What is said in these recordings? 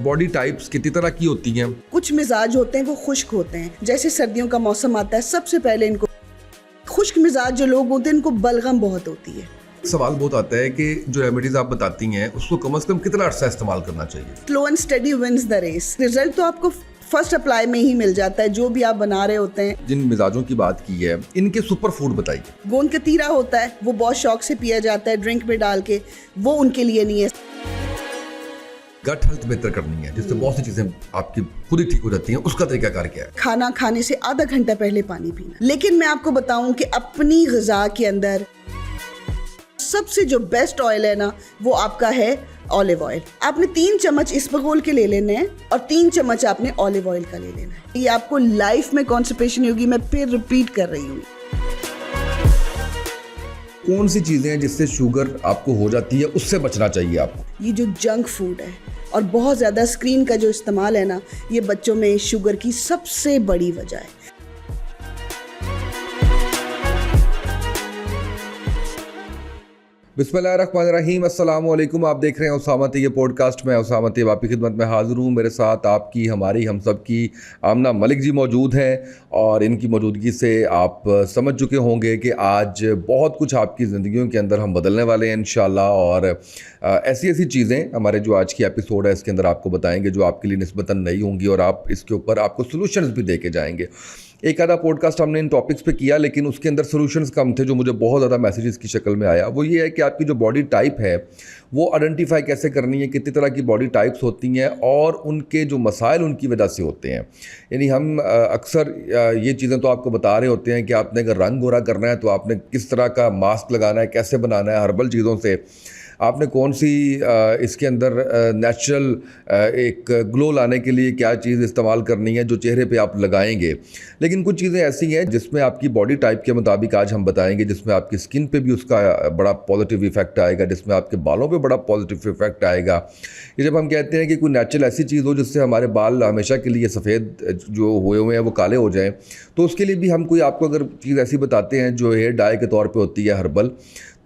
Body types कितनी तरह की होती हैं? कुछ मिजाज होते हैं वो खुश्क होते हैं, जैसे सर्दियों का मौसम आता है सबसे पहले इनको खुश्क मिजाज जो लोग होते हैं इनको बलगम बहुत होती है। सवाल बहुत आता है कि जो रेमेडीज आप बताती हैं उसको कम कितना अर्सा इस्तेमाल करना चाहिए? Slow and steady wins the race. Result तो आपको फर्स्ट अप्लाई में ही मिल जाता है जो भी आप बना रहे होते हैं। जिन मिजाजों की बात की है इनके सुपर फूड बताइए। गोंद कतीरा होता है, वो बहुत शौक से पिया जाता है ड्रिंक में डाल के, वो उनके लिए नहीं है। गट हेल्थ बेहतर करनी है जिससे बहुत सी चीजें आपकी खुद ही ठीक हो जाती हैं, उसका तरीकाकार क्या है? खाना खाने से आधा घंटा पहले पानी पीना। लेकिन मैं आपको बताऊं कि अपनी ग़िज़ा के अंदर सबसे जो बेस्ट ऑयल है ना वो आपका है ऑलिव ऑयल। आपने 3 चम्मच इसबगोल के ले लेने हैं और 3 चम्मच आपने ऑलिव ऑयल का ले लेना है। ये आपको लाइफ में कॉन्स्टिपेशन होगी, मैं फिर रिपीट कर रही हूँ। कौन सी चीजें हैं जिससे शुगर आपको हो जाती है, उससे बचना चाहिए आपको? ये जो जंक फूड है और बहुत ज़्यादा स्क्रीन का जो इस्तेमाल है ना, ये बच्चों में शुगर की सबसे बड़ी वजह है। बिस्मिल्लाहिर्रहमानिर्रहीम, अस्सलाम वालेकुम। आप देख रहे हैं उसामा ये पॉडकास्ट में। उसामा तैयब आपकी खिदमत में हाज़िर हूँ। मेरे साथ आपकी, हमारी, हम सब की आमना मलिक जी मौजूद हैं और इनकी मौजूदगी से आप समझ चुके होंगे कि आज बहुत कुछ आपकी ज़िंदगियों के अंदर हम बदलने वाले हैं इंशाल्लाह। और ऐसी ऐसी चीज़ें हमारे जो आज की एपिसोड है इसके अंदर आपको बताएंगे जो आपके लिए निस्बतन नई होंगी और आप इसके ऊपर आपको सोल्यूशंस भी दे के जाएंगे। एक आधा पॉडकास्ट हमने इन टॉपिक्स पे किया लेकिन उसके अंदर सॉल्यूशंस कम थे। जो मुझे बहुत ज़्यादा मैसेजेस की शक्ल में आया वो ये है कि आपकी जो बॉडी टाइप है वो आइडेंटिफाई कैसे करनी है, कितनी तरह की बॉडी टाइप्स होती हैं और उनके जो मसाइल उनकी वजह से होते हैं। यानी हम अक्सर ये चीज़ें तो आपको बता रहे होते हैं कि आपने अगर रंग गोरा करना है तो आपने किस तरह का मास्क लगाना है, कैसे बनाना है, हर्बल चीज़ों से आपने कौन सी इसके अंदर नेचुरल एक ग्लो लाने के लिए क्या चीज़ इस्तेमाल करनी है जो चेहरे पे आप लगाएंगे। लेकिन कुछ चीज़ें ऐसी हैं जिसमें आपकी बॉडी टाइप के मुताबिक आज हम बताएंगे, जिसमें आपकी स्किन पे भी उसका बड़ा पॉजिटिव इफेक्ट आएगा, जिसमें आपके बालों पे बड़ा पॉजिटिव इफेक्ट आएगा। ये जब हम कहते हैं कि कोई नेचुरल ऐसी चीज़ हो जिससे हमारे बाल हमेशा के लिए सफ़ेद जो हुए हैं वो काले हो जाएँ, तो उसके लिए भी हम कोई आपको अगर चीज़ ऐसी बताते हैं जो हेयर डाई के तौर पर होती है हर्बल,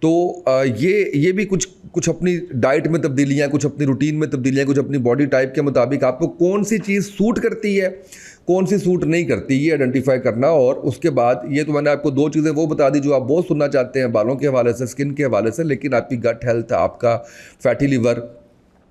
तो ये भी कुछ अपनी डाइट में तब्दीलियाँ, कुछ अपनी रूटीन में तब्दीलियाँ, कुछ अपनी बॉडी टाइप के मुताबिक आपको कौन सी चीज़ सूट करती है, कौन सी सूट नहीं करती, ये आइडेंटिफाई करना। और उसके बाद ये तो मैंने आपको 2 चीज़ें वो बता दी जो आप बहुत सुनना चाहते हैं बालों के हवाले से, स्किन के हवाले से, लेकिन आपकी गट हेल्थ, आपका फैटी लिवर,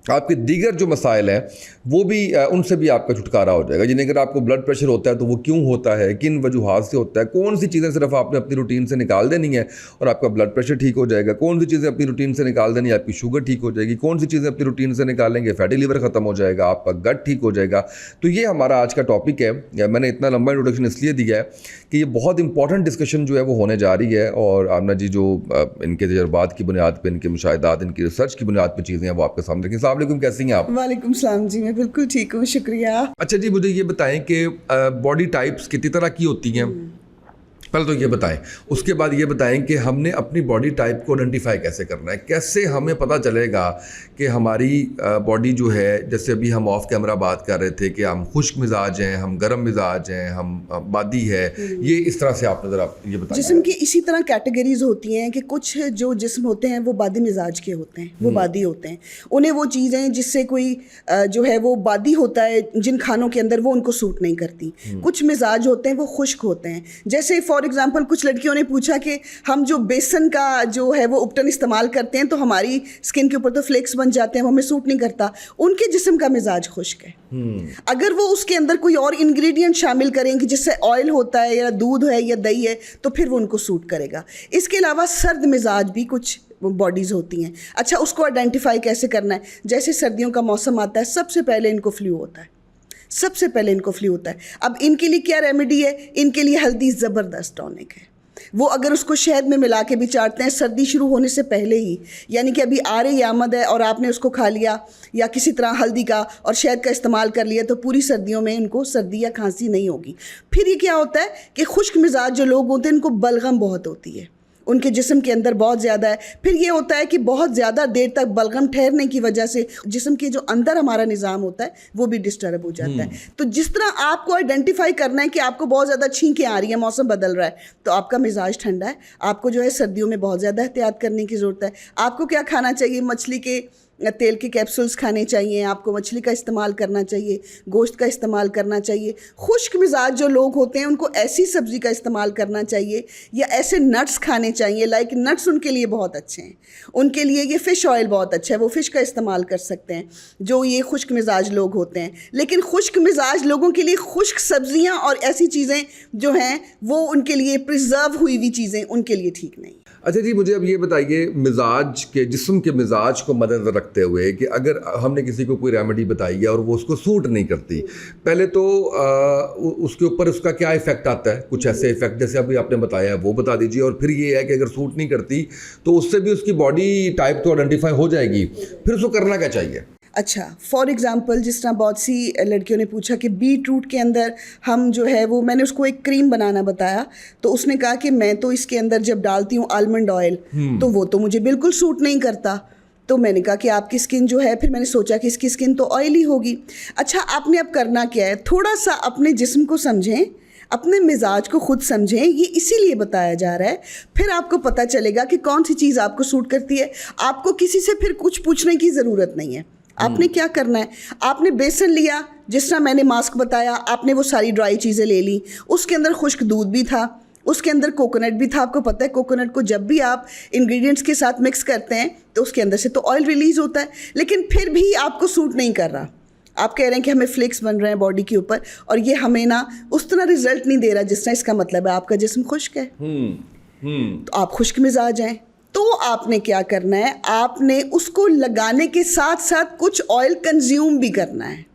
आपके दीगर जो मसाइल हैं वो भी उनसे भी आपका छुटकारा हो जाएगा। जिन्हें अगर आपको ब्लड प्रेशर होता है तो वो क्यों होता है, किन वजूहात से होता है, कौन सी चीज़ें सिर्फ आपने अपनी रूटीन से निकाल देनी है और आपका ब्लड प्रेशर ठीक हो जाएगा, कौन सी चीज़ें अपनी रूटीन से निकाल देनी है आपकी शुगर ठीक हो जाएगी, कौन सी चीज़ें अपनी रूटीन से निकालेंगे फैटी लिवर ख़त्म हो जाएगा, आपका गट ठीक हो जाएगा। तो ये हमारा आज का टॉपिक है। मैंने इतना लंबा इंट्रोडक्शन इसलिए दिया है कि ये बहुत इंपॉर्टेंट डिस्कशन जो है वो होने जा रही है और आमना जी जो इनके तजर्बात की बुनियाद पर, इनके मुशाहिदात, इनकी रिसर्च की बुनियाद पर चीज़ें हैं वो आपके सामने रखें। अस्सलाम वालेकुम, कैसी हैं आप? वालेकुम सलाम जी, मैं बिल्कुल ठीक हूँ, शुक्रिया। अच्छा जी, मुझे ये बताएं कि बॉडी टाइप्स कितनी तरह की होती हैं? पहले तो ये बताएं, उसके बाद ये बताएं कि हमने अपनी बॉडी टाइप को आइडेंटिफाई कैसे करना है, कैसे हमें पता चलेगा कि हमारी बॉडी जो है, जैसे अभी हम ऑफ कैमरा बात कर रहे थे कि हम खुश्क मिजाज हैं, हम गर्म मिजाज हैं, हम बादी है, ये इस तरह से आप नजर आप ये बताएं। जिस्म की इसी तरह कैटेगरीज होती हैं कि कुछ जो जिस्म होते हैं वो बादी मिजाज के होते हैं, वो बादी होते हैं। उन्हें वो चीज़ें जिससे कोई जो है वो बादी होता है जिन खानों के अंदर, वो उनको सूट नहीं करती। कुछ मिजाज होते हैं वो खुश्क होते हैं। जैसे फॉर एग्जाम्पल कुछ लड़कियों ने पूछा कि हम जो बेसन का जो है वो उपटन इस्तेमाल करते हैं तो हमारी स्किन के ऊपर तो फ्लेक्स बन जाते हैं, वो हमें सूट नहीं करता। उनके जिस्म का मिजाज खुश्क है। अगर वो उसके अंदर कोई और इंग्रेडिएंट शामिल करेंगे जिससे ऑयल होता है या दूध है या दही है तो फिर वो उनको सूट करेगा। इसके अलावा सर्द मिजाज भी कुछ बॉडीज़ होती हैं। अच्छा, उसको आइडेंटिफाई कैसे करना है? जैसे सर्दियों का मौसम आता है सबसे पहले इनको फ्लू होता है, सबसे पहले इनको फ्लू होता है। अब इनके लिए क्या रेमेडी है? इनके लिए हल्दी ज़बरदस्त टॉनिक है। वो अगर उसको शहद में मिला के भी चाटते हैं सर्दी शुरू होने से पहले ही, यानी कि अभी आ रही आमद है और आपने उसको खा लिया या किसी तरह हल्दी का और शहद का इस्तेमाल कर लिया तो पूरी सर्दियों में इनको सर्दी या खांसी नहीं होगी। फिर ये क्या होता है कि खुश्क मिजाज जो लोग होते हैं इनको बलगम बहुत होती है, उनके जिस्म के अंदर बहुत ज़्यादा है। फिर ये होता है कि बहुत ज़्यादा देर तक बलगम ठहरने की वजह से जिस्म के जो अंदर हमारा निज़ाम होता है वो भी डिस्टर्ब हो जाता है। तो जिस तरह आपको आइडेंटिफाई करना है कि आपको बहुत ज़्यादा छींकें आ रही हैं, मौसम बदल रहा है, तो आपका मिजाज ठंडा है, आपको जो है सर्दियों में बहुत ज़्यादा एहतियात करने की ज़रूरत है। आपको क्या खाना चाहिए? मछली के तेल के कैप्सूल्स खाने चाहिए, आपको मछली का इस्तेमाल करना चाहिए, गोश्त का इस्तेमाल करना चाहिए। खुश्क मिजाज जो लोग होते हैं उनको ऐसी सब्ज़ी का इस्तेमाल करना चाहिए या ऐसे नट्स खाने चाहिए, लाइक नट्स उनके लिए बहुत अच्छे हैं, उनके लिए ये फ़िश ऑयल बहुत अच्छा है, वो फ़िश का इस्तेमाल कर सकते हैं जो ये खुश्क मिजाज लोग होते हैं। लेकिन खुश्क मिजाज लोगों के लिए खुश्क सब्ज़ियाँ और ऐसी चीज़ें जो हैं वो उनके लिए प्रिजर्व हुई हुई चीज़ें उनके लिए ठीक नहीं। अच्छा जी, मुझे अब ये बताइए, मिजाज के जिस्म के मिजाज को मद्देनजर रखते हुए कि अगर हमने किसी को कोई रेमेडी बताई है और वो उसको सूट नहीं करती, पहले तो उसके ऊपर उसका क्या इफ़ेक्ट आता है? कुछ ऐसे इफ़ेक्ट जैसे अभी आपने बताया है वो बता दीजिए, और फिर ये है कि अगर सूट नहीं करती तो उससे भी उसकी बॉडी टाइप तो आइडेंटिफाई हो जाएगी, फिर उसको करना क्या चाहिए? अच्छा, फॉर एग्ज़ाम्पल जिस तरह बहुत सी लड़कियों ने पूछा कि बीट रूट के अंदर हम जो है वो, मैंने उसको एक क्रीम बनाना बताया तो उसने कहा कि मैं तो इसके अंदर जब डालती हूँ आलमंड ऑयल तो वो तो मुझे बिल्कुल सूट नहीं करता। तो मैंने कहा कि आपकी स्किन जो है, फिर मैंने सोचा कि इसकी स्किन तो ऑयली होगी। अच्छा, आपने अब करना क्या है, थोड़ा सा अपने जिस्म को समझें, अपने मिजाज को खुद समझें, ये इसीलिए बताया जा रहा है। फिर आपको पता चलेगा कि कौन सी चीज़ आपको सूट करती है। आपको किसी से फिर कुछ पूछने की ज़रूरत नहीं है। आपने क्या करना है, आपने बेसन लिया, जिस तरह मैंने मास्क बताया, आपने वो सारी ड्राई चीज़ें ले ली, उसके अंदर खुश्क दूध भी था, उसके अंदर कोकोनट भी था। आपको पता है कोकोनट को जब भी आप इंग्रेडिएंट्स के साथ मिक्स करते हैं तो उसके अंदर से तो ऑयल रिलीज़ होता है, लेकिन फिर भी आपको सूट नहीं कर रहा। आप कह रहे हैं कि हमें फ्लेक्स बन रहे हैं बॉडी के ऊपर और ये हमें ना उस तरह रिजल्ट नहीं दे रहा जिस तरह, इसका मतलब है आपका जिस्म खुश्क है। तो आप खुश्क मिजाज हैं, तो आपने क्या करना है, आपने उसको लगाने के साथ साथ कुछ ऑयल कंज्यूम भी करना है।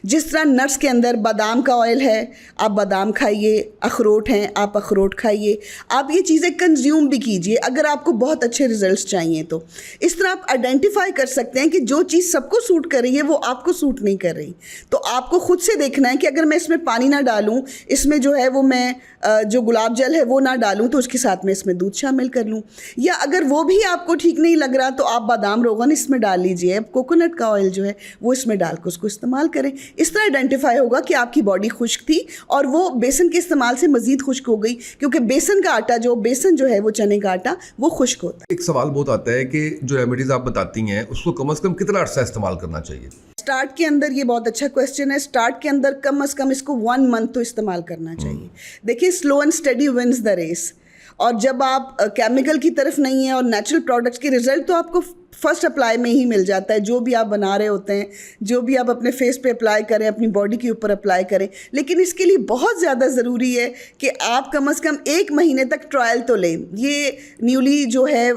जिस तरह नट्स के अंदर बादाम का ऑयल है, आप बादाम खाइए, अखरोट हैं आप अखरोट खाइए, आप ये चीज़ें कंज्यूम भी कीजिए अगर आपको बहुत अच्छे रिजल्ट्स चाहिए। तो इस तरह आप आइडेंटिफाई कर सकते हैं कि जो चीज़ सबको सूट कर रही है वो आपको सूट नहीं कर रही। तो आपको खुद से देखना है कि अगर मैं इसमें पानी ना डालूं, इसमें जो है वो मैं जो गुलाब जल है वो ना डालूं, तो उसके साथ में इसमें दूध शामिल कर लूं। या अगर वो भी आपको ठीक नहीं लग रहा तो आप बादाम रोगन इसमें डाल लीजिए, कोकोनट का ऑयल जो है वो इसमें डाल कर उसको इस्तेमाल करें। इस तरह आइडेंटिफाई होगा कि आपकी बॉडी खुश्क थी और वो बेसन के इस्तेमाल से मज़ीद खुश्क हो गई, क्योंकि बेसन का आटा बेसन जो है वो चने का आटा वो खुश्क होता है। एक सवाल बहुत आता है कि जो रेमेडीज़ आप बताती हैं उसको कम से कम कितना अर्सा इस्तेमाल करना चाहिए? स्टार्ट के अंदर, ये बहुत अच्छा क्वेश्चन है, स्टार्ट के अंदर कम से कम इसको 1 मंथ तो इस्तेमाल करना चाहिए। देखिए, slow and steady wins the race. और जब आप केमिकल की तरफ नहीं है और नेचुरल प्रोडक्ट्स के रिजल्ट तो आपको फर्स्ट अप्लाई में ही मिल जाता है। जो भी आप बना रहे होते हैं, जो भी आप अपने फेस पे अप्लाई करें, अपनी बॉडी के ऊपर अप्लाई करें, लेकिन इसके लिए बहुत ज़्यादा ज़रूरी है कि आप कम से कम 1 महीने तक ट्रायल तो लें। ये न्यूली जो है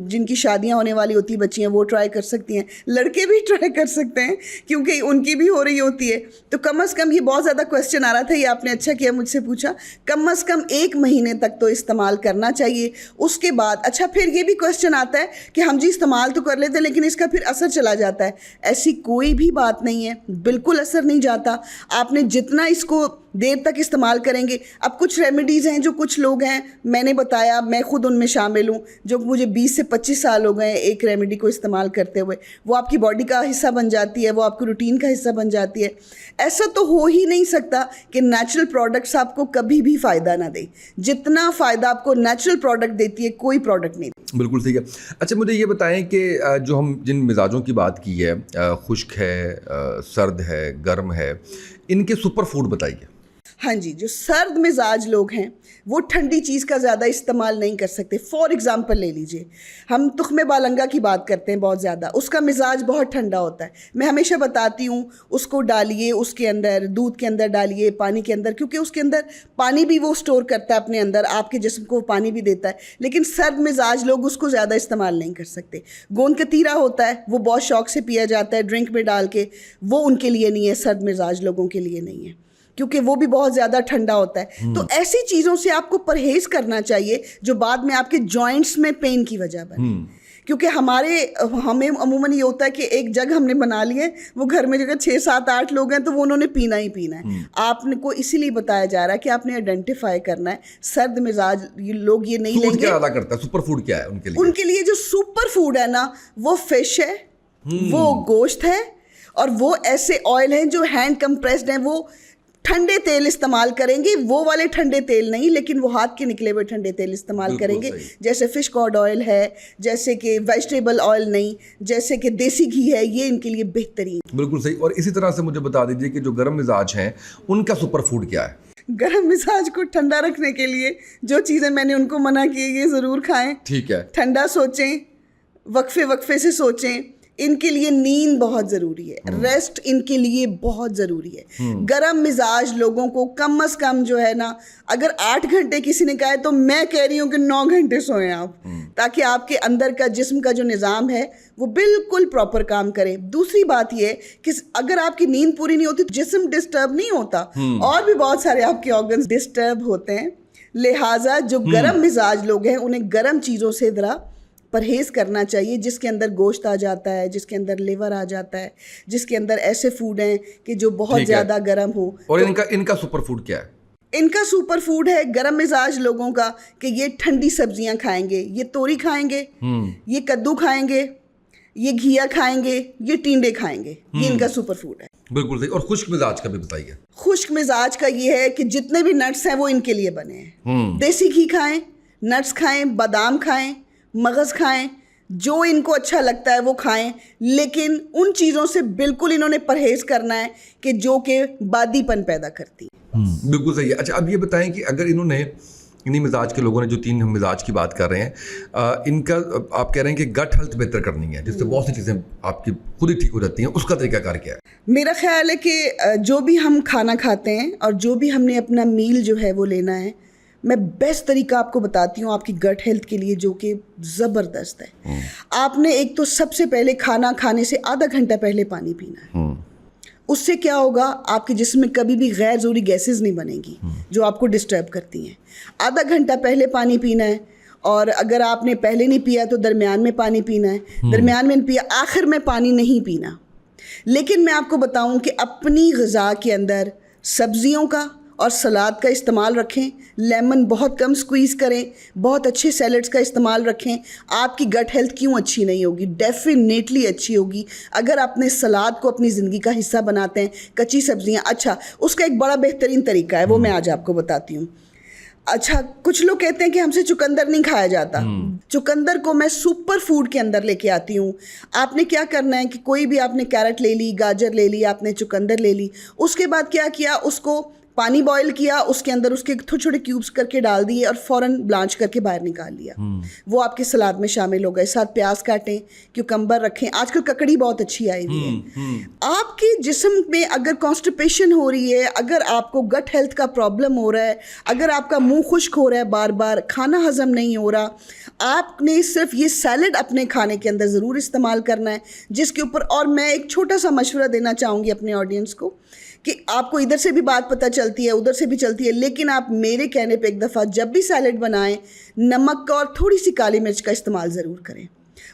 जिनकी शादियां होने वाली होती बच्चियां वो ट्राई कर सकती हैं, लड़के भी ट्राई कर सकते हैं क्योंकि उनकी भी हो रही होती है। तो कम से कम, ये बहुत ज़्यादा क्वेश्चन आ रहा था, ये आपने अच्छा किया मुझसे पूछा, कम से कम 1 महीने तक तो इस्तेमाल करना चाहिए। उसके बाद अच्छा, फिर ये भी क्वेश्चन आता है कि हम जी इस्तेमाल तो कर लेते हैं लेकिन इसका फिर असर चला जाता है। ऐसी कोई भी बात नहीं है, बिल्कुल असर नहीं जाता। आपने जितना इसको देर तक इस्तेमाल करेंगे, अब कुछ रेमेडीज़ हैं जो कुछ लोग हैं, मैंने बताया, मैं खुद उनमें शामिल हूँ, जो मुझे 20 से 25 साल हो गए एक रेमेडी को इस्तेमाल करते हुए, वो आपकी बॉडी का हिस्सा बन जाती है, वो आपकी रूटीन का हिस्सा बन जाती है। ऐसा तो हो ही नहीं सकता कि नेचुरल प्रोडक्ट्स आपको कभी भी फ़ायदा ना दे। जितना फ़ायदा आपको नेचुरल प्रोडक्ट देती है कोई प्रोडक्ट नहीं। बिल्कुल ठीक है। अच्छा, मुझे ये बताएं कि जो हम जिन मिजाजों की बात की है, खुश्क है, सर्द है, गर्म है, इनके सुपर फूड बताइए। हाँ जी, जो सर्द मिजाज लोग हैं वो ठंडी चीज़ का ज़्यादा इस्तेमाल नहीं कर सकते। फॉर एग्ज़ाम्पल ले लीजिए, हम तुख्मे बालंगा की बात करते हैं बहुत ज़्यादा, उसका मिजाज बहुत ठंडा होता है। मैं हमेशा बताती हूँ उसको डालिए, उसके अंदर दूध के अंदर डालिए, पानी के अंदर, क्योंकि उसके अंदर पानी भी वो स्टोर करता है अपने अंदर, आपके जिस्म को पानी भी देता है। लेकिन सर्द मिजाज लोग उसको ज़्यादा इस्तेमाल नहीं कर सकते। गोंद कतीरा होता है, वो बहुत शौक से पिया जाता है ड्रिंक में डाल के, वो उनके लिए नहीं है, सर्द मिजाज लोगों के लिए नहीं है, क्योंकि वो भी बहुत ज़्यादा ठंडा होता है। तो ऐसी चीज़ों से आपको परहेज़ करना चाहिए जो बाद में आपके जॉइंट्स में पेन की वजह बने। क्योंकि हमें अमूमन ये होता है कि एक जग हमने बना लिए, वो घर में जगह 6, 7, 8 लोग हैं तो वो उन्होंने पीना ही पीना है। आपने को इसीलिए बताया जा रहा है कि आपने आइडेंटिफाई करना है। सर्द मिजाज लोग ये नहीं लेंगे। क्या अदा करता है सुपर फूड, क्या है उनके लिए? उनके लिए जो सुपर फूड है ना, वो फिश है, वो गोश्त है, और वो ऐसे ऑयल हैं जो हैंड कंप्रेस्ड हैं, वो ठंडे तेल इस्तेमाल करेंगे, वो वाले ठंडे तेल नहीं, लेकिन वो हाथ के निकले हुए ठंडे तेल इस्तेमाल करेंगे, जैसे फिश कॉड ऑयल है, जैसे कि वेजिटेबल ऑयल नहीं, जैसे कि देसी घी है, ये इनके लिए बेहतरीन। बिल्कुल सही। और इसी तरह से मुझे बता दीजिए कि जो गर्म मिजाज हैं उनका सुपर फूड क्या है? गर्म मिजाज को ठंडा रखने के लिए जो चीज़ें मैंने उनको मना की है ये ज़रूर खाएं। ठीक है। ठंडा सोचें, वक्फे से सोचें। इनके लिए नींद बहुत ज़रूरी है, रेस्ट इनके लिए बहुत ज़रूरी है। गरम मिजाज लोगों को कम से कम जो है ना, अगर 8 घंटे किसी ने कहा है तो मैं कह रही हूँ कि 9 घंटे सोएं आप, ताकि आपके अंदर का जिस्म का जो निज़ाम है वो बिल्कुल प्रॉपर काम करे। दूसरी बात ये कि अगर आपकी नींद पूरी नहीं होती तो जिस्म डिस्टर्ब नहीं होता, और भी बहुत सारे आपके ऑर्गन्स डिस्टर्ब होते हैं। लिहाजा जो गरम मिजाज लोग हैं उन्हें गरम चीज़ों से ज़रा परहेज़ करना चाहिए, जिसके अंदर गोश्त आ जाता है, जिसके अंदर लिवर आ जाता है, जिसके अंदर ऐसे फूड हैं कि जो बहुत ज़्यादा गर्म हो। और तो इनका सुपर फूड क्या है? इनका सुपर फूड है गरम मिजाज लोगों का कि ये ठंडी सब्जियां खाएंगे, ये तोरी खाएंगे, ये कद्दू खाएंगे, ये घिया खाएंगे, ये टिंडे खाएंगे, ये इनका सुपर फूड है। बिल्कुल सही। और खुश्क मिजाज का भी बताइए। खुश्क मिजाज का ये है कि जितने भी नट्स हैं वो इनके लिए बने हैं। देसी घी खाएं, नट्स खाएं, बादाम खाएं, मगज़ खाएं, जो इनको अच्छा लगता है वो खाएं, लेकिन उन चीज़ों से बिल्कुल इन्होंने परहेज़ करना है कि जो कि बादीपन पैदा करती है। बिल्कुल सही है। अच्छा, अब ये बताएं कि अगर इन्हीं मिजाज के लोगों ने, जो 3 मिजाज की बात कर रहे हैं, इनका आप कह रहे हैं कि गट हेल्थ बेहतर करनी है, जिससे बहुत सी चीज़ें आपकी खुद ही ठीक हो जाती हैं, उसका तरीकाकार क्या है? मेरा ख्याल है कि जो भी हम खाना खाते हैं और जो भी हमने अपना मील जो है वो लेना है, मैं बेस्ट तरीका आपको बताती हूँ आपकी गट हेल्थ के लिए, जो कि ज़बरदस्त है। आपने एक तो सबसे पहले खाना खाने से आधा घंटा पहले पानी पीना है। उससे क्या होगा, आपके जिस्म में कभी भी गैर ज़रूरी गैसेस नहीं बनेंगी जो आपको डिस्टर्ब करती हैं। आधा घंटा पहले पानी पीना है, और अगर आपने पहले नहीं पिया तो दरमियान में पानी पीना है, दरमियान में नहीं पिया आखिर में पानी नहीं पीना। लेकिन मैं आपको बताऊं कि अपनी ग़िज़ा के अंदर सब्ज़ियों का और सलाद का इस्तेमाल रखें, लेमन बहुत कम स्क्वीज़ करें, बहुत अच्छे सैलड्स का इस्तेमाल रखें। आपकी गट हेल्थ क्यों अच्छी नहीं होगी? डेफिनेटली अच्छी होगी अगर अपने सलाद को अपनी ज़िंदगी का हिस्सा बनाते हैं, कच्ची सब्जियां। अच्छा, उसका एक बड़ा बेहतरीन तरीका है, वो मैं आज आपको बताती हूँ। अच्छा, कुछ लोग कहते हैं कि हमसे चुकंदर नहीं खाया जाता। चुकंदर को मैं सुपर फूड के अंदर लेके आती हूँ। आपने क्या करना है कि कोई भी आपने कैरेट ले ली, गाजर ले ली, आपने चुकंदर ले ली, उसके बाद क्या किया, उसको पानी बॉईल किया, उसके अंदर उसके छोटे छोटे क्यूब्स करके डाल दिए और फ़ौरन ब्लांच करके बाहर निकाल लिया। वो आपके सलाद में शामिल हो गए। साथ प्याज काटें, क्यूकम्बर रखें। आजकल ककड़ी बहुत अच्छी आई हुई है। आपके जिस्म में अगर कॉन्स्टिपेशन हो रही है, अगर आपको गट हेल्थ का प्रॉब्लम हो रहा है, अगर आपका मुंह खुश्क हो रहा है, बार बार खाना हजम नहीं हो रहा, आपने सिर्फ ये सैलड अपने खाने के अंदर ज़रूर इस्तेमाल करना है, जिसके ऊपर, और मैं एक छोटा सा मशवरा देना चाहूँगी अपने ऑडियंस को कि आपको इधर से भी बात पता चलती है, उधर से भी चलती है, लेकिन आप मेरे कहने पे एक दफ़ा जब भी सैलड बनाएं, नमक का और थोड़ी सी काली मिर्च का इस्तेमाल ज़रूर करें।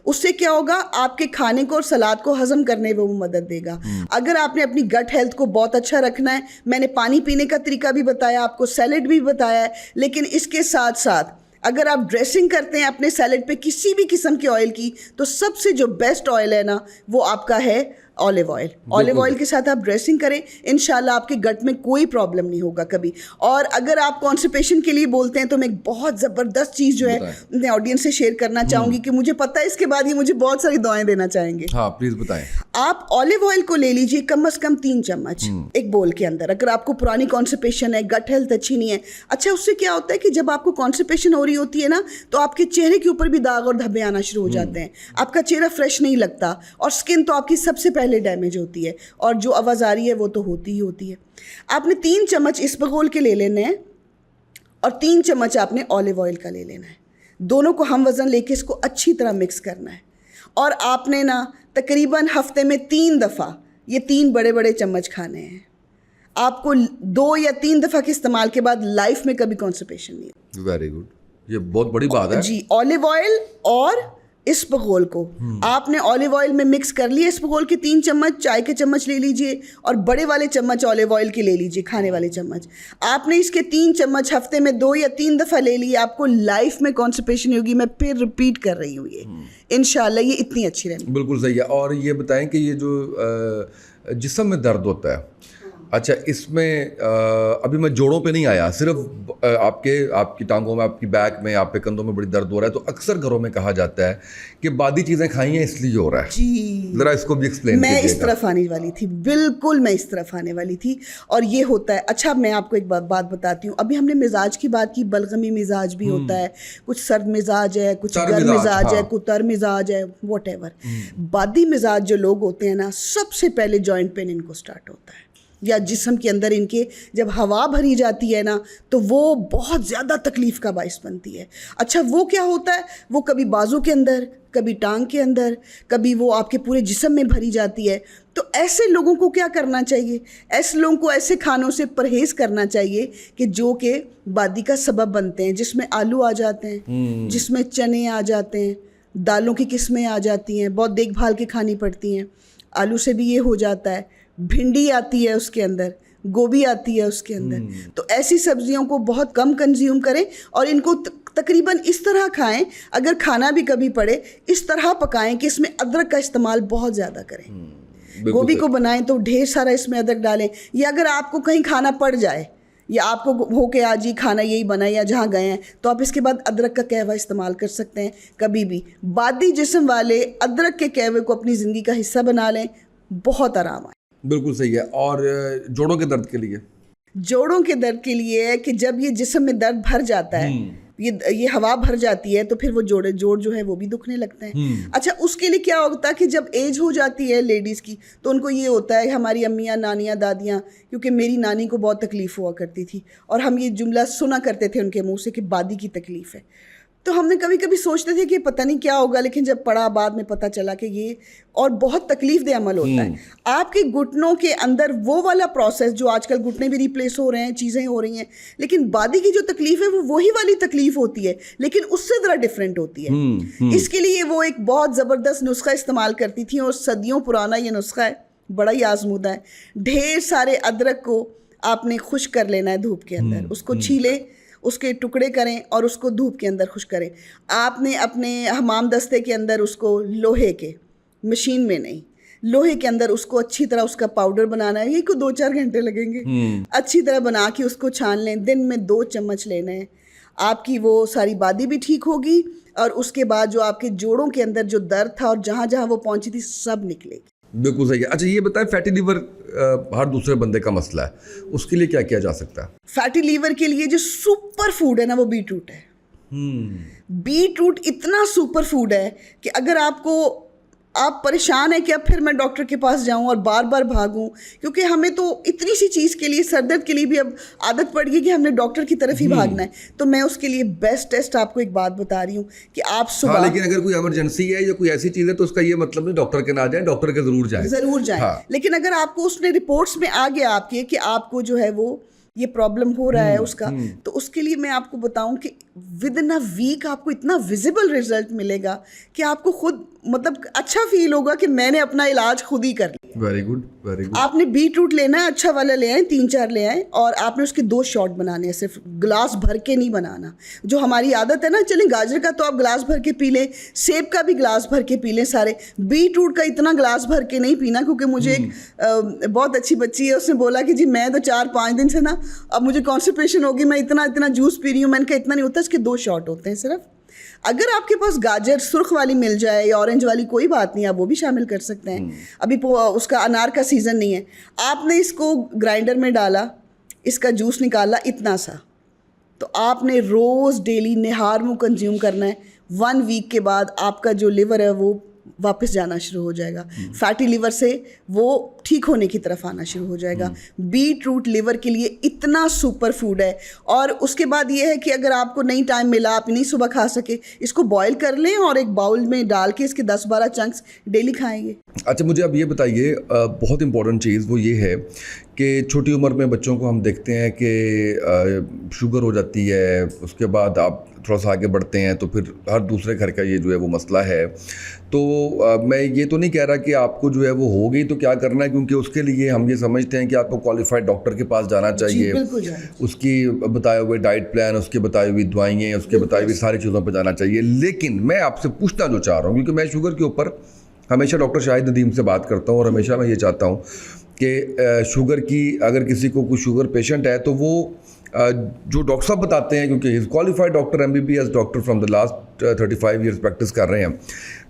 उससे क्या होगा, आपके खाने को और सलाद को हज़म करने में वो मदद देगा। अगर आपने अपनी गट हेल्थ को बहुत अच्छा रखना है, मैंने पानी पीने का तरीका भी बताया, आपको सैलड भी बताया है, लेकिन इसके साथ साथ अगर आप ड्रेसिंग करते हैं अपने सैलड पे किसी भी किस्म के ऑयल की, तो सबसे जो बेस्ट ऑयल है ना, वो आपका है ऑलिव ऑयल। ऑलिव ऑयल के साथ आप ड्रेसिंग करें, इंशाल्लाह आपके गट में कोई प्रॉब्लम नहीं होगा कभी। और अगर आप कॉन्स्टिपेशन के लिए बोलते हैं तो मैं एक बहुत ज़बरदस्त चीज़ जो है अपने ऑडियंस से शेयर करना चाहूँगी कि मुझे पता है इसके बाद ये मुझे बहुत सारी दुआएं देना चाहेंगे। हाँ, प्लीज़ बताएं। आप ऑलिव ऑयल को ले लीजिए कम से कम 3 चम्मच एक बोल के अंदर। अगर आपको पुरानी कॉन्स्टिपेशन है, गट हेल्थ अच्छी नहीं है, अच्छा, उससे क्या होता है कि जब आपको कॉन्स्टिपेशन हो रही होती है ना, तो आपके चेहरे के ऊपर भी दाग और धब्बे आना शुरू हो जाते हैं, आपका चेहरा फ्रेश नहीं लगता, और स्किन तो आपकी सबसे पहले डैमेज होती है, और जो आवाज़ आ रही है वो तो होती ही होती है। आपने 3 चम्मच इसबगोल के ले लेने हैं और 3 चम्मच आपने ऑलिव ऑयल का ले लेना है। दोनों को हम वज़न लेके इसको अच्छी तरह मिक्स करना है, और आपने ना तकरीबन हफ्ते में 3 दफ़ा ये 3 बड़े बड़े चम्मच खाने हैं। आपको 2 या 3 दफ़ा के इस्तेमाल के बाद लाइफ में कभी कॉन्स्टिपेशन नहीं है। वेरी गुड, ये बहुत बड़ी बात है जी। ऑलिव ऑयल और इसबगोल को आपने ऑलिव ऑयल में मिक्स कर लिया। इसबगोल के 3 चम्मच चाय के चम्मच ले लीजिए, और बड़े वाले चम्मच ऑलिव ऑयल के ले लीजिए, खाने वाले चम्मच। आपने इसके 3 चम्मच हफ्ते में 2 या 3 दफ़ा ले लिए, आपको लाइफ में कॉन्स्टिपेशन होगी। मैं फिर रिपीट कर रही हूँ, ये इंशाल्लाह ये इतनी अच्छी रहेगी। बिल्कुल सही है। और ये बताएं कि ये जो जिस्म में दर्द होता है, अच्छा, इसमें अभी मैं जोड़ों पे नहीं आया, सिर्फ आपकी टांगों में, आपकी बैक में, आप पे कंधों में बड़ी दर्द हो रहा है, तो अक्सर घरों में कहा जाता है कि बादी चीज़ें खाई हैं इसलिए हो रहा है। जी, ज़रा इसको भी एक्सप्लेन मैं इस कीजिएगा। तरफ आने वाली थी, बिल्कुल मैं इस तरफ आने वाली थी। और ये होता है, अच्छा मैं आपको एक बात बताती हूँ। अभी हमने मिजाज की बात की, बलगमी मिजाज भी होता है, कुछ सर्द मिजाज है, कुछ तर गर्म मिजाज, मिजाज है, हाँ। कुछ तर मिजाज है, वॉटेवर। बादी मिजाज जो लोग होते हैं ना, सबसे पहले जॉइंट पेन इनको स्टार्ट होता है, या जिस्म के अंदर इनके जब हवा भरी जाती है ना, तो वो बहुत ज़्यादा तकलीफ़ का बाइस बनती है। अच्छा, वो क्या होता है, वो कभी बाजू के अंदर, कभी टांग के अंदर, कभी वो आपके पूरे जिस्म में भरी जाती है। तो ऐसे लोगों को क्या करना चाहिए? ऐसे लोगों को ऐसे खानों से परहेज़ करना चाहिए कि जो कि बादी का सबब बनते हैं, जिसमें आलू आ जाते हैं, जिसमें चने आ जाते हैं, दालों की किस्में आ जाती हैं, बहुत देखभाल के खानी पड़ती हैं। आलू से भी ये हो जाता है, भिंडी आती है उसके अंदर, गोभी आती है उसके अंदर। तो ऐसी सब्जियों को बहुत कम कंज्यूम करें और इनको तकरीबन इस तरह खाएं, अगर खाना भी कभी पड़े इस तरह पकाएं कि इसमें अदरक का इस्तेमाल बहुत ज़्यादा करें। गोभी को बनाएं तो ढेर सारा इसमें अदरक डालें, या अगर आपको कहीं खाना पड़ जाए या आपको हो के आज ही खाना यही बना या जहाँ गए हैं, तो आप इसके बाद अदरक का कहवा इस्तेमाल कर सकते हैं। कभी भी बादी जिस्म वाले अदरक के कहवे को अपनी ज़िंदगी का हिस्सा बना लें, बहुत आराम आए। बिल्कुल सही है। और जोड़ों के दर्द के लिए? जोड़ों के दर्द के लिए है कि जब ये जिस्म में दर्द भर जाता है, ये हवा भर जाती है, तो फिर वो जोड़ जो है वो भी दुखने लगते हैं। अच्छा, उसके लिए क्या होता है कि जब एज हो जाती है लेडीज़ की, तो उनको ये होता है, हमारी अम्मियाँ, नानियाँ, दादियाँ, क्योंकि मेरी नानी को बहुत तकलीफ़ हुआ करती थी और हम ये जुमला सुना करते थे उनके मुंह से कि बादी की तकलीफ़ है। तो हमने कभी कभी सोचते थे कि पता नहीं क्या होगा, लेकिन जब पढ़ा बाद में पता चला कि ये और बहुत तकलीफ दे अमल होता है। आपके घुटनों के अंदर वो वाला प्रोसेस, जो आजकल घुटने भी रिप्लेस हो रहे हैं, चीज़ें हो रही हैं, लेकिन बादी की जो तकलीफ है वो वही वाली तकलीफ होती है, लेकिन उससे ज़रा डिफरेंट होती है। इसके लिए वो एक बहुत ज़बरदस्त नुस्खा इस्तेमाल करती थी और सदियों पुराना ये नुस्खा है, बड़ा ही आजमूदा है। ढेर सारे अदरक को आपने खुश्क कर लेना है धूप के अंदर, उसको छीले, उसके टुकड़े करें और उसको धूप के अंदर खुश करें। आपने अपने हमाम दस्ते के अंदर उसको लोहे के, मशीन में नहीं, लोहे के अंदर उसको अच्छी तरह उसका पाउडर बनाना है। ये को 2-4 घंटे लगेंगे। अच्छी तरह बना के उसको छान लें, दिन में 2 चम्मच लेने हैं। आपकी वो सारी बादी भी ठीक होगी और उसके बाद जो आपके जोड़ों के अंदर जो दर्द था और जहाँ जहाँ वो पहुँची थी सब निकलेगी। बिल्कुल सही है। अच्छा, ये बताएं, फैटी लीवर हर दूसरे बंदे का मसला है, उसके लिए क्या किया जा सकता है? फैटी लीवर के लिए जो सुपर फूड है ना, वो बीटरूट है। बीटरूट इतना सुपर फूड है कि अगर आप परेशान है कि अब फिर मैं डॉक्टर के पास जाऊं और बार बार भागूं, क्योंकि हमें तो इतनी सी चीज़ के लिए, सर दर्द के लिए भी अब आदत पड़ गई कि हमने डॉक्टर की तरफ ही भागना है। तो मैं उसके लिए बेस्ट टेस्ट आपको एक बात बता रही हूँ कि आप सुबह, हाँ, लेकिन अगर कोई इमरजेंसी है या कोई ऐसी चीज़ है तो उसका ये मतलब नहीं डॉक्टर के ना जाए, डॉक्टर के ज़रूर जाए। हाँ। लेकिन अगर आपको उसने रिपोर्ट्स में आ गया आपके कि आपको जो है वो ये प्रॉब्लम हो रहा है उसका, तो उसके लिए मैं आपको बताऊं कि विद इन अ वीक आपको इतना विजिबल रिजल्ट मिलेगा कि आपको खुद मतलब अच्छा फील होगा कि मैंने अपना इलाज खुद ही कर लिया। Very good, very good. आपने बीटरूट लेना है, अच्छा वाला ले आए, 3-4 ले आए, और आपने उसके 2 शॉट बनाने हैं, सिर्फ गिलास भर के नहीं बनाना। जो हमारी आदत है ना, चलें गाजर का तो आप गिलास भर के पी लें, सेब का भी गिलास भर के पी लें सारे, बीटरूट का इतना गिलास भर के नहीं पीना। क्योंकि मुझे एक बहुत अच्छी बच्ची है, उसने बोला कि जी मैं तो 4-5 दिन से ना अब मुझे कॉन्स्टिपेशन होगी, मैं इतना जूस पी रही हूँ। मैंने कहा इतना नहीं होता, इसके 2 शॉट होते हैं सिर्फ। अगर आपके पास गाजर सुर्ख वाली मिल जाए या ऑरेंज वाली, कोई बात नहीं, आप वो भी शामिल कर सकते हैं। अभी उसका अनार का सीज़न नहीं है। आपने इसको ग्राइंडर में डाला, इसका जूस निकाला इतना सा, तो आपने रोज़ डेली निहार मुँह कंज्यूम करना है। 1 वीक के बाद आपका जो लिवर है वो वापस जाना शुरू हो जाएगा, फैटी लिवर से वो ठीक होने की तरफ आना शुरू हो जाएगा। बीटरूट लिवर के लिए इतना सुपर फूड है। और उसके बाद ये है कि अगर आपको नहीं टाइम मिला, आप नहीं सुबह खा सके, इसको बॉईल कर लें और एक बाउल में डाल के इसके 10-12 चंक्स डेली खाएंगे। अच्छा, मुझे अब ये बताइए, बहुत इंपॉर्टेंट चीज़ वो ये है कि छोटी उम्र में बच्चों को हम देखते हैं कि शुगर हो जाती है, उसके बाद आप थोड़ा सा आगे बढ़ते हैं तो फिर हर दूसरे घर का ये जो है वो मसला है। तो मैं ये तो नहीं कह रहा कि आपको जो है वो हो गई तो क्या करना है, क्योंकि उसके लिए हम ये समझते हैं कि आपको क्वालिफाइड डॉक्टर के पास जाना चाहिए, उसकी बताए हुए डाइट प्लान, उसके बताई हुई दवाइयाँ, उसके बताई हुई सारी चीज़ों पर जाना चाहिए। लेकिन मैं आपसे पूछना जो चाह रहा हूँ, क्योंकि मैं शुगर के ऊपर हमेशा डॉक्टर शाहिद नदीम से बात करता हूँ और हमेशा मैं ये चाहता हूँ कि शुगर की, अगर किसी को कोई शुगर पेशेंट है तो वो जो डॉक्टर साहब बताते हैं, क्योंकि is qualified doctor, MBBS doctor from the last 35 years practice कर रहे हैं,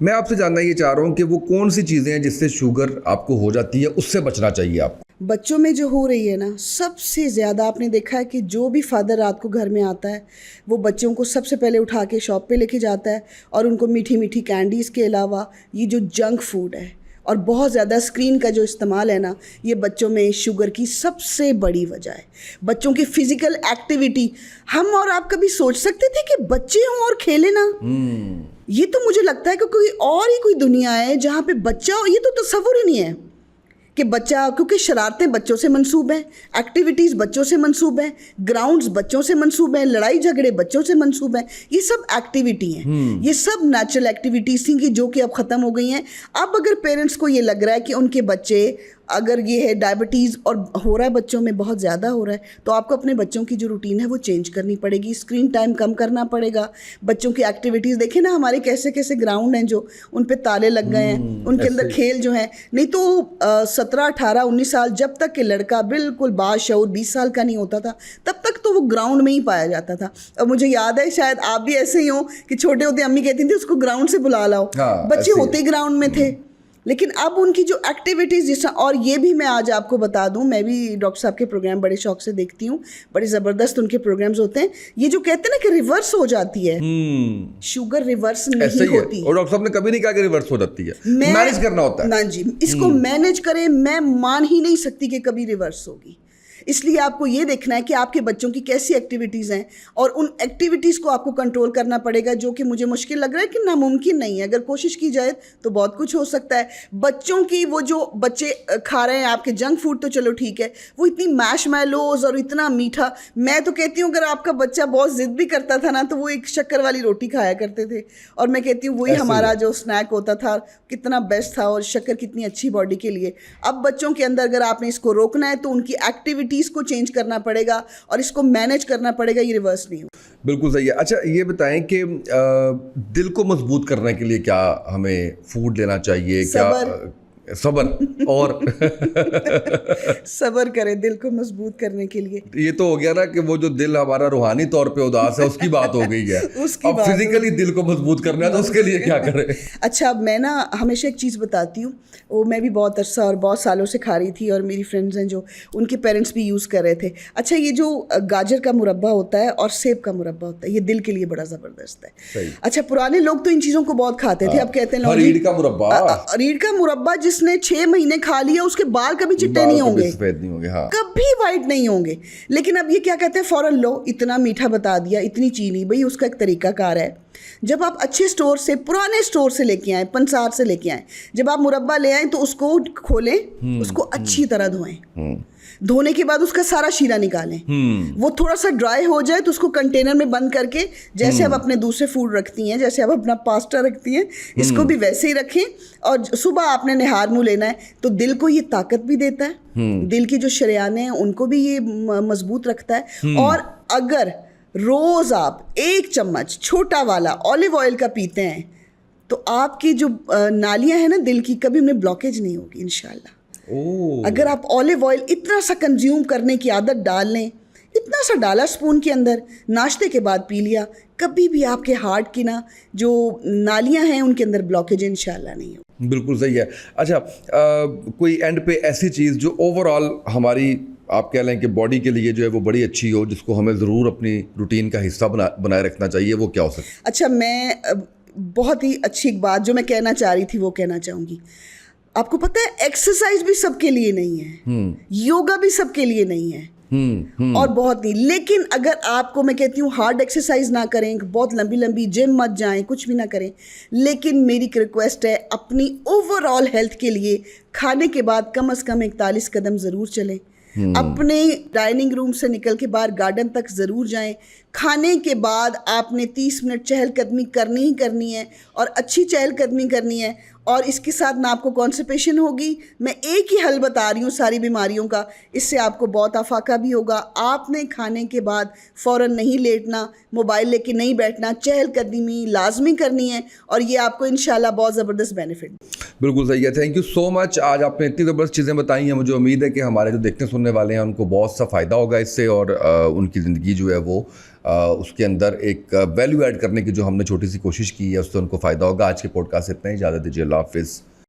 मैं आपसे जानना ये चाह रहा हूँ कि वो कौन सी चीज़ें हैं जिससे शुगर आपको हो जाती है, उससे बचना चाहिए आपको। बच्चों में जो हो रही है ना, सबसे ज़्यादा आपने देखा है कि जो भी फादर रात को घर में आता है वो बच्चों को सबसे पहले उठा के शॉप पे लेके जाता है और उनको मीठी मीठी कैंडीज़ के अलावा ये जो जंक फूड है और बहुत ज़्यादा स्क्रीन का जो इस्तेमाल है ना, ये बच्चों में शुगर की सबसे बड़ी वजह है। बच्चों की फिजिकल एक्टिविटी, हम और आप कभी सोच सकते थे कि बच्चे हों और खेलें ना? ये तो मुझे लगता है कि कोई और ही कोई दुनिया है जहाँ पे बच्चा हो, ये तो तस्वुर ही नहीं है कि बच्चा, क्योंकि शरारतें बच्चों से मंसूब हैं, एक्टिविटीज़ बच्चों से मंसूब हैं, ग्राउंड्स बच्चों से मंसूब हैं, लड़ाई झगड़े बच्चों से मंसूब हैं। ये सब एक्टिविटी हैं, ये सब नेचुरल एक्टिविटीज़ थी कि जो कि अब ख़त्म हो गई हैं। अब अगर पेरेंट्स को ये लग रहा है कि उनके बच्चे, अगर ये है डायबिटीज़ और हो रहा है बच्चों में बहुत ज़्यादा हो रहा है, तो आपको अपने बच्चों की जो रूटीन है वो चेंज करनी पड़ेगी, स्क्रीन टाइम कम करना पड़ेगा, बच्चों की एक्टिविटीज़ देखें ना, हमारे कैसे कैसे ग्राउंड हैं जो उन पे ताले लग गए हैं, उनके अंदर खेल जो हैं। नहीं तो 17, 18, 19 साल जब तक कि लड़का बिल्कुल बाशऊर 20 साल का नहीं होता था, तब तक तो वो ग्राउंड में ही पाया जाता था। और मुझे याद है, शायद आप भी ऐसे ही हो कि छोटे होते अम्मी कहती थी उसको ग्राउंड से बुला लाओ, बच्चे होते ही ग्राउंड में थे। लेकिन अब उनकी जो एक्टिविटीज़ जिस, और ये भी मैं आज आपको बता दूं, मैं भी डॉक्टर साहब के प्रोग्राम बड़े शौक से देखती हूँ, बड़े ज़बरदस्त उनके प्रोग्राम्स होते हैं। ये जो कहते हैं ना कि रिवर्स हो जाती है, शुगर रिवर्स नहीं होती। और डॉक्टर साहब ने कभी नहीं कहा कि रिवर्स हो जाती है, मैनेज करना होता है ना जी, इसको मैनेज करें, मैं मान ही नहीं सकती कि कभी रिवर्स होगी। इसलिए आपको ये देखना है कि आपके बच्चों की कैसी एक्टिविटीज़ हैं और उन एक्टिविटीज़ को आपको कंट्रोल करना पड़ेगा, जो कि मुझे मुश्किल लग रहा है कि नामुमकिन नहीं है। अगर कोशिश की जाए तो बहुत कुछ हो सकता है। बच्चों की वो जो बच्चे खा रहे हैं आपके जंक फूड, तो चलो ठीक है, वो इतनी मैशमैलोज और इतना मीठा, मैं तो कहती हूँ अगर आपका बच्चा बहुत ज़िद भी करता था ना, तो वो एक शक्कर वाली रोटी खाया करते थे, और मैं कहती हूँ वही हमारा जो स्नैक होता था कितना बेस्ट था, और शक्कर कितनी अच्छी बॉडी के लिए। अब बच्चों के अंदर अगर आपने इसको रोकना है तो उनकी एक्टिविटीज़ को चेंज करना पड़ेगा और इसको मैनेज करना पड़ेगा, ये रिवर्स नहीं हो। बिल्कुल सही है। अच्छा, ये बताएं कि दिल को मजबूत करने के लिए क्या हमें फूड लेना चाहिए? सबर और सबर करें दिल को मजबूत करने के लिए। ये तो हो गया ना कि वो जो दिल हमारा रूहानी तौर पे उदास है उसकी बात हो गई है। अब फिजिकली दिल को मजबूत करना है तो उसके लिए क्या करें? अच्छा, मैं ना हमेशा एक चीज़ बताती हूँ, वो मैं भी बहुत अरसा और बहुत सालों से खा रही थी, और मेरी फ्रेंड्स हैं जो उनके पेरेंट्स भी यूज़ कर रहे थे। अच्छा, ये जो गाजर का मुरब्बा होता है और सेब का मुरब्बा होता है, ये दिल के लिए बड़ा ज़बरदस्त है। अच्छा, पुराने लोग तो इन चीज़ों को बहुत खाते थे, अब कहते हैं रीढ़ का मुरब्बा, रीढ़ का मुरब्बा जिसने 6 महीने खा लिया उसके बाल कभी चिट्टे नहीं होंगे, सफेद नहीं होंगे, हाँ, कभी वाइट नहीं होंगे। लेकिन अब ये क्या कहते हैं, फौरन लो, इतना मीठा बता दिया, इतनी चीनी, भाई उसका एक तरीकाकार है। जब आप अच्छे स्टोर से, पुराने स्टोर से लेके आए, पंसार से लेके आए, जब आप मुरब्बा ले आए तो उसको खोलें, उसको अच्छी तरह धोएं, धोने के बाद उसका सारा शीरा निकालें, वो थोड़ा सा ड्राई हो जाए तो उसको कंटेनर में बंद करके, जैसे आप अपने दूसरे फूड रखती हैं, जैसे आप अपना पास्ता रखती हैं, इसको भी वैसे ही रखें। और सुबह आपने निहार मुँह लेना है, तो दिल को ये ताकत भी देता है, दिल की जो शरेयानें हैं उनको भी ये मजबूत रखता है। और अगर रोज़ आप 1 चम्मच छोटा वाला ऑलिव ऑयल का पीते हैं, तो आपकी जो नालियाँ हैं ना दिल की, कभी उन्हें ब्लॉकेज नहीं होगी इंशाल्लाह। अगर आप ऑलिव ऑयल इतना सा कंज्यूम करने की आदत डाल लें, इतना सा डाला स्पून के अंदर, नाश्ते के बाद पी लिया, कभी भी आपके हार्ट की ना जो नालियां हैं उनके अंदर ब्लॉकेज इंशाल्लाह नहीं हो। बिल्कुल सही है। अच्छा, कोई एंड पे ऐसी चीज़ जो ओवरऑल हमारी, आप कह लें कि बॉडी के लिए जो है वो बड़ी अच्छी हो, जिसको हमें ज़रूर अपनी रूटीन का हिस्सा बनाए रखना चाहिए, वो क्या हो सकता है? अच्छा, मैं बहुत ही अच्छी एक बात जो मैं कहना चाह रही थी वो कहना चाहूँगी। आपको पता है एक्सरसाइज भी सबके लिए नहीं है, योगा भी सबके लिए नहीं है, और बहुत नहीं। लेकिन अगर आपको, मैं कहती हूँ हार्ड एक्सरसाइज ना करें, बहुत लंबी लंबी जिम मत जाएं, कुछ भी ना करें, लेकिन मेरी एक रिक्वेस्ट है, अपनी ओवरऑल हेल्थ के लिए खाने के बाद कम से कम 41 कदम ज़रूर चलें, अपने डाइनिंग रूम से निकल के बाहर गार्डन तक ज़रूर जाएं, खाने के बाद आपने 30 मिनट चहलकदमी करनी ही करनी है, और अच्छी चहलकदमी करनी है। और इसके साथ ना आपको कॉन्स्टिपेशन होगी। मैं एक ही हल बता रही हूँ सारी बीमारियों का, इससे आपको बहुत आफाका भी होगा। आपने खाने के बाद फ़ौरन नहीं लेटना, मोबाइल लेके नहीं बैठना, चहलकदमी लाजमी करनी है, और ये आपको इंशाल्लाह बहुत ज़बरदस्त बेनिफिट। बिल्कुल सही है। Thank you so much. आज आपने इतनी ज़बरदस्त चीज़ें बताई हैं, मुझे उम्मीद है कि हमारे जो देखने सुनने वाले हैं उनको बहुत सा फ़ायदा होगा इससे, और उनकी ज़िंदगी जो है वो उसके अंदर एक वैल्यू ऐड करने की जो हमने छोटी सी कोशिश की है उससे उनको फ़ायदा होगा। आज के पॉडकास्ट से इतना ही, इजाज़त दीजिए। अल्लाह हाफ़िज़।